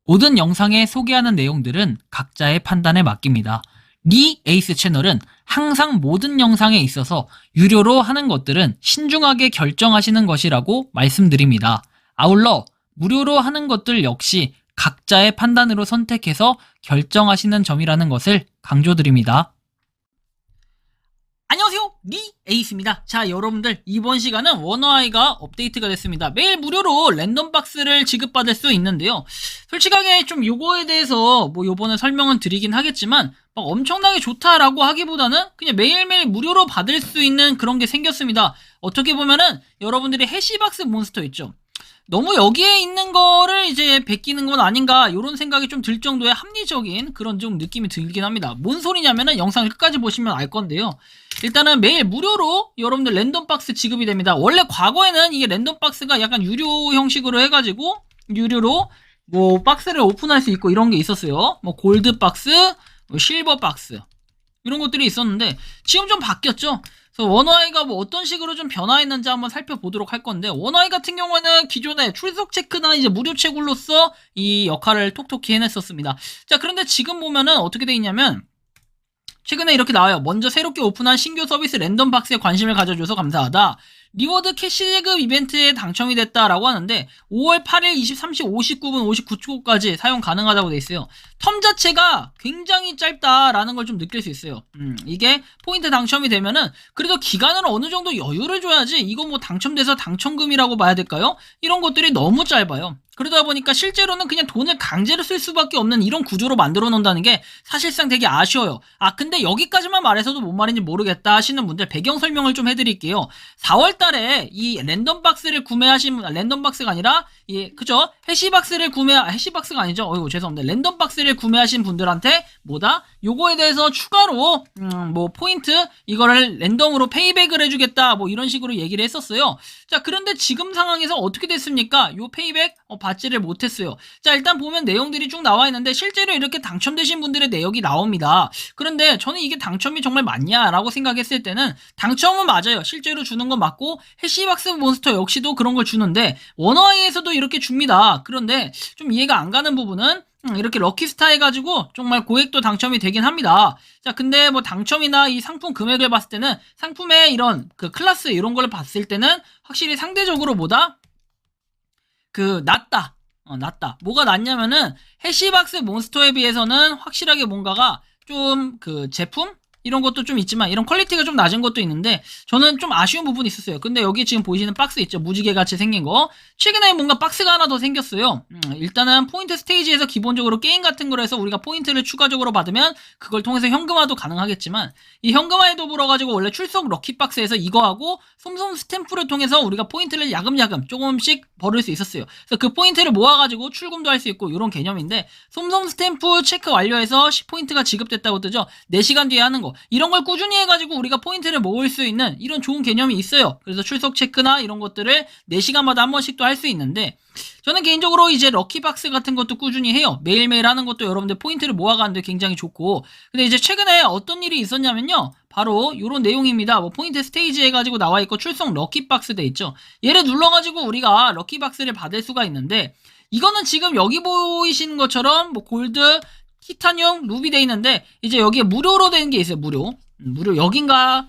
모든 영상에 소개하는 내용들은 각자의 판단에 맡깁니다. 리 에이스 채널은 항상 모든 영상에 있어서 유료로 하는 것들은 신중하게 결정하시는 것이라고 말씀드립니다. 아울러 무료로 하는 것들 역시 각자의 판단으로 선택해서 결정하시는 점이라는 것을 강조드립니다. 안녕하세요, 리 에이스입니다. 자, 여러분들, 이번 시간은 워너아이가 업데이트가 됐습니다. 매일 무료로 랜덤 박스를 지급받을 수 있는데요. 솔직하게 좀 요거에 대해서 요번에 설명은 드리긴 하겠지만 막 엄청나게 좋다라고 하기보다는 그냥 매일매일 무료로 받을 수 있는 그런 게 생겼습니다. 어떻게 보면은 여러분들이 해시박스 몬스터 있죠. 너무 여기에 있는 거를 이제 베끼는 건 아닌가 이런 생각이 좀 들 정도의 합리적인 그런 좀 느낌이 들긴 합니다. 뭔 소리냐면은 영상을 끝까지 보시면 알 건데요. 일단은 매일 무료로 여러분들 랜덤박스 지급이 됩니다. 원래 과거에는 이게 랜덤박스가 약간 유료 형식으로 해가지고 유료로 박스를 오픈할 수 있고 이런 게 있었어요. 골드박스, 실버박스 이런 것들이 있었는데 지금 좀 바뀌었죠. 그래서 원어아이가 어떤 식으로 좀 변화했는지 한번 살펴보도록 할 건데, 원어아이 같은 경우에는 기존에 출석 체크나 이제 무료 채굴로서 이 역할을 톡톡히 해냈었습니다. 자, 그런데 지금 보면은 어떻게 돼 있냐면 최근에 이렇게 나와요. 먼저 새롭게 오픈한 신규 서비스 랜덤 박스에 관심을 가져줘서 감사하다. 리워드 캐시 제급 이벤트에 당첨이 됐다라고 하는데 5월 8일 23시 59분 59초까지 사용 가능하다고 돼 있어요. 텀 자체가 굉장히 짧다라는 걸 좀 느낄 수 있어요. 이게 포인트 당첨이 되면은 그래도 기간을 어느 정도 여유를 줘야지 이거 당첨돼서 당첨금이라고 봐야 될까요? 이런 것들이 너무 짧아요. 그러다 보니까 실제로는 그냥 돈을 강제로 쓸 수밖에 없는 이런 구조로 만들어 놓는다는 게 사실상 되게 아쉬워요. 근데 여기까지만 말해서도 뭔 말인지 모르겠다 하시는 분들 배경 설명을 좀 해드릴게요. 4월 달에 이 랜덤 박스를 구매하신 랜덤 박스가 아니라 그죠? 해시박스가 아니죠? 죄송합니다. 랜덤 박스를 구매하신 분들한테 요거에 대해서 추가로 포인트 이거를 랜덤으로 페이백을 해주겠다 이런 식으로 얘기를 했었어요. 자, 그런데 지금 상황에서 어떻게 됐습니까? 요 페이백 받지를 못했어요. 자, 일단 보면 내용들이 쭉 나와 있는데 실제로 이렇게 당첨되신 분들의 내역이 나옵니다. 그런데 저는 이게 당첨이 정말 맞냐라고 생각했을 때는 당첨은 맞아요. 실제로 주는 건 맞고 해시박스 몬스터 역시도 그런 걸 주는데 원어아이에서도 이렇게 줍니다. 그런데 좀 이해가 안 가는 부분은 이렇게 럭키스타 해가지고 정말 고액도 당첨이 되긴 합니다. 자, 근데 당첨이나 이 상품 금액을 봤을 때는 상품의 이런 그 클래스 이런 걸 봤을 때는 확실히 상대적으로 낮다. 낮다. 뭐가 낮냐면은 해시박스 몬스터에 비해서는 확실하게 뭔가가 좀 제품? 이런 것도 좀 있지만 이런 퀄리티가 좀 낮은 것도 있는데 저는 좀 아쉬운 부분이 있었어요. 근데 여기 지금 보이시는 박스 있죠? 무지개 같이 생긴 거. 최근에 뭔가 박스가 하나 더 생겼어요. 일단은 포인트 스테이지에서 기본적으로 게임 같은 거로 해서 우리가 포인트를 추가적으로 받으면 그걸 통해서 현금화도 가능하겠지만 이 현금화에 더불어가지고 원래 출석 럭키박스에서 이거하고 솜솜 스탬프를 통해서 우리가 포인트를 야금야금 조금씩 벌을 수 있었어요. 그래서 그 포인트를 모아가지고 출금도 할 수 있고 이런 개념인데 솜솜 스탬프 체크 완료해서 10포인트가 지급됐다고 뜨죠. 4시간 뒤에 하는 거. 이런 걸 꾸준히 해가지고 우리가 포인트를 모을 수 있는 이런 좋은 개념이 있어요. 그래서 출석 체크나 이런 것들을 4시간마다 한 번씩 또 할 수 있는데 저는 개인적으로 이제 럭키박스 같은 것도 꾸준히 해요. 매일매일 하는 것도 여러분들 포인트를 모아가는데 굉장히 좋고. 근데 이제 최근에 어떤 일이 있었냐면요. 바로 이런 내용입니다. 포인트 스테이지 해가지고 나와있고 출석 럭키박스 돼 있죠. 얘를 눌러가지고 우리가 럭키박스를 받을 수가 있는데 이거는 지금 여기 보이시는 것처럼 골드, 티타늄, 루비 돼 있는데 이제 여기에 무료로 된 게 있어요. 무료 여긴가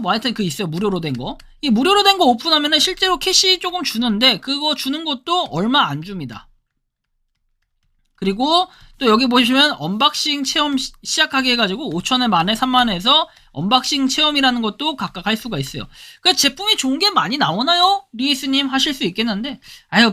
하여튼 있어요. 무료로 된 거. 이 무료로 된 거 오픈하면은 실제로 캐시 조금 주는데 그거 주는 것도 얼마 안 줍니다. 그리고 또 여기 보시면 언박싱 체험 시작하게 해가지고 5,000원 만에 3만원에서 언박싱 체험이라는 것도 각각 할 수가 있어요. 그러니까 제품이 좋은 게 많이 나오나요? 리에이스님 하실 수 있겠는데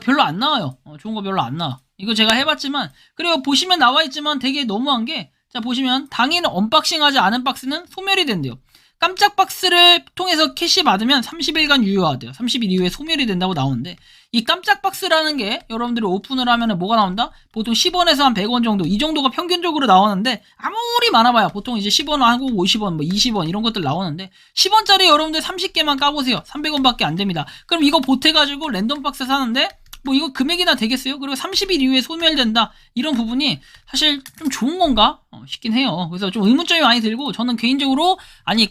별로 안 나와요. 좋은 거 별로 안 나와. 이거 제가 해봤지만 그리고 보시면 나와있지만 되게 너무한 게 자, 보시면 당일 언박싱하지 않은 박스는 소멸이 된대요. 깜짝 박스를 통해서 캐시 받으면 30일간 유효하대요. 30일 이후에 소멸이 된다고 나오는데 이 깜짝 박스라는 게 여러분들이 오픈을 하면 뭐가 나온다? 보통 10원에서 한 100원 정도 이 정도가 평균적으로 나오는데 아무리 많아봐야 보통 이제 10원 하고 50원 20원 이런 것들 나오는데 10원짜리 여러분들 30개만 까보세요. 300원밖에 안 됩니다. 그럼 이거 보태가지고 랜덤 박스 사는데 이거 금액이나 되겠어요? 그리고 30일 이후에 소멸된다. 이런 부분이 사실 좀 좋은 건가? 싶긴 해요. 그래서 좀 의문점이 많이 들고 저는 개인적으로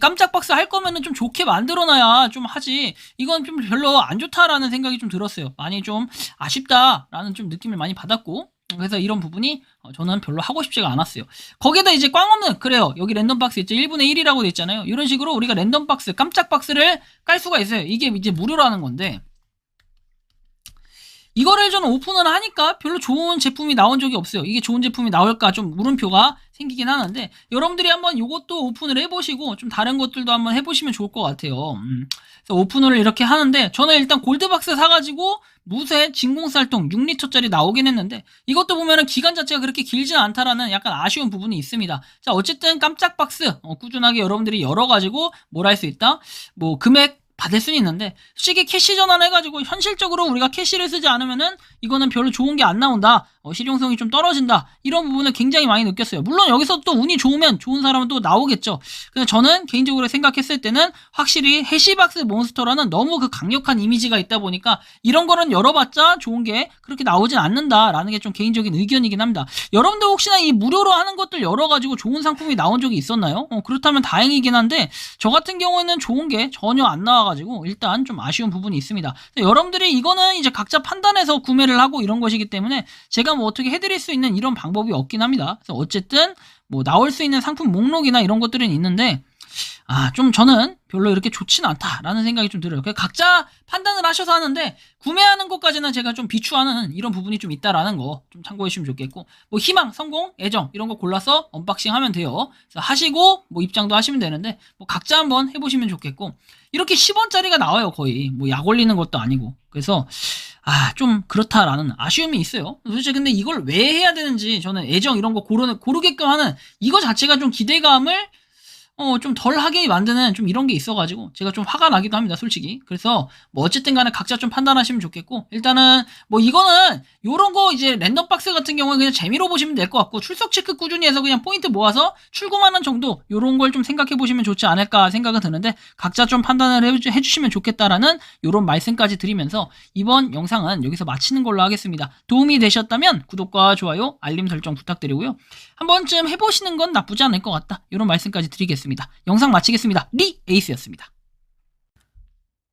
깜짝 박스 할 거면은 좀 좋게 만들어놔야 좀 하지. 이건 좀 별로 안 좋다라는 생각이 좀 들었어요. 많이 좀 아쉽다라는 좀 느낌을 많이 받았고 그래서 이런 부분이 저는 별로 하고 싶지가 않았어요. 거기에다 이제 꽝 없는, 그래요. 여기 랜덤 박스 있죠. 1분의 1이라고 돼 있잖아요. 이런 식으로 우리가 랜덤 박스, 깜짝 박스를 깔 수가 있어요. 이게 이제 무료로 하는 건데, 이거를 저는 오픈을 하니까 별로 좋은 제품이 나온 적이 없어요. 이게 좋은 제품이 나올까 좀 물음표가 생기긴 하는데, 여러분들이 한번 이것도 오픈을 해보시고 좀 다른 것들도 한번 해보시면 좋을 것 같아요. 그래서 오픈을 이렇게 하는데, 저는 일단 골드박스 사가지고 무쇠 진공쌀통 6리터짜리 나오긴 했는데, 이것도 보면은 기간 자체가 그렇게 길지 않다라는 약간 아쉬운 부분이 있습니다. 자, 어쨌든 깜짝 박스 꾸준하게 여러분들이 열어가지고 뭘 할 수 있다? 뭐 금액 받을 수는 있는데, 솔직히 캐시 전환해가지고 현실적으로 우리가 캐시를 쓰지 않으면은 이거는 별로 좋은 게 안 나온다, 실용성이 좀 떨어진다, 이런 부분을 굉장히 많이 느꼈어요. 물론 여기서 또 운이 좋으면 좋은 사람은 또 나오겠죠. 그래서 저는 개인적으로 생각했을 때는 확실히 해시박스 몬스터라는 너무 그 강력한 이미지가 있다 보니까 이런 거는 열어봤자 좋은 게 그렇게 나오진 않는다라는 게 좀 개인적인 의견이긴 합니다. 여러분들 혹시나 이 무료로 하는 것들 열어가지고 좋은 상품이 나온 적이 있었나요? 그렇다면 다행이긴 한데, 저 같은 경우에는 좋은 게 전혀 안 나와가지고 일단 좀 아쉬운 부분이 있습니다. 여러분들이 이거는 이제 각자 판단해서 구매를 하고 이런 것이기 때문에 제가 뭐 어떻게 해드릴 수 있는 이런 방법이 없긴 합니다. 그래서 어쨌든 뭐 나올 수 있는 상품 목록이나 이런 것들은 있는데, 좀 저는 별로 이렇게 좋진 않다라는 생각이 좀 들어요. 각자 판단을 하셔서 하는데, 구매하는 것까지는 제가 좀 비추하는 이런 부분이 좀 있다라는 거 좀 참고해 주시면 좋겠고, 뭐 희망, 성공, 애정 이런 거 골라서 언박싱 하면 돼요. 그래서 하시고 뭐 입장도 하시면 되는데, 뭐 각자 한번 해보시면 좋겠고, 이렇게 10원짜리가 나와요. 거의 뭐 약 올리는 것도 아니고. 그래서 좀 그렇다라는 아쉬움이 있어요. 도대체 근데 이걸 왜 해야 되는지, 저는 애정 이런 거 고르게끔 하는 이거 자체가 좀 기대감을 좀 덜 하게 만드는 좀 이런 게 있어가지고 제가 좀 화가 나기도 합니다, 솔직히. 그래서 뭐 어쨌든 간에 각자 좀 판단하시면 좋겠고, 일단은 뭐 이거는 요런 거 이제 랜덤 박스 같은 경우는 그냥 재미로 보시면 될 것 같고, 출석 체크 꾸준히 해서 그냥 포인트 모아서 출금하는 정도, 요런 걸 좀 생각해 보시면 좋지 않을까 생각은 드는데, 각자 좀 판단을 해주시면 좋겠다라는 요런 말씀까지 드리면서 이번 영상은 여기서 마치는 걸로 하겠습니다. 도움이 되셨다면 구독과 좋아요, 알림 설정 부탁드리고요. 한 번쯤 해보시는 건 나쁘지 않을 것 같다, 이런 말씀까지 드리겠습니다. 영상 마치겠습니다. 에이스였습니다.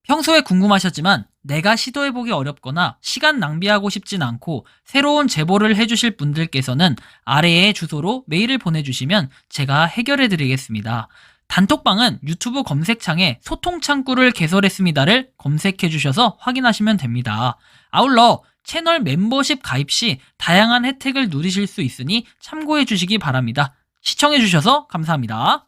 평소에 궁금하셨지만 내가 시도해보기 어렵거나 시간 낭비하고 싶진 않고 새로운 제보를 해주실 분들께서는 아래의 주소로 메일을 보내주시면 제가 해결해드리겠습니다. 단톡방은 유튜브 검색창에 소통창구를 개설했습니다를 검색해주셔서 확인하시면 됩니다. 아울러 채널 멤버십 가입 시 다양한 혜택을 누리실 수 있으니 참고해주시기 바랍니다. 시청해주셔서 감사합니다.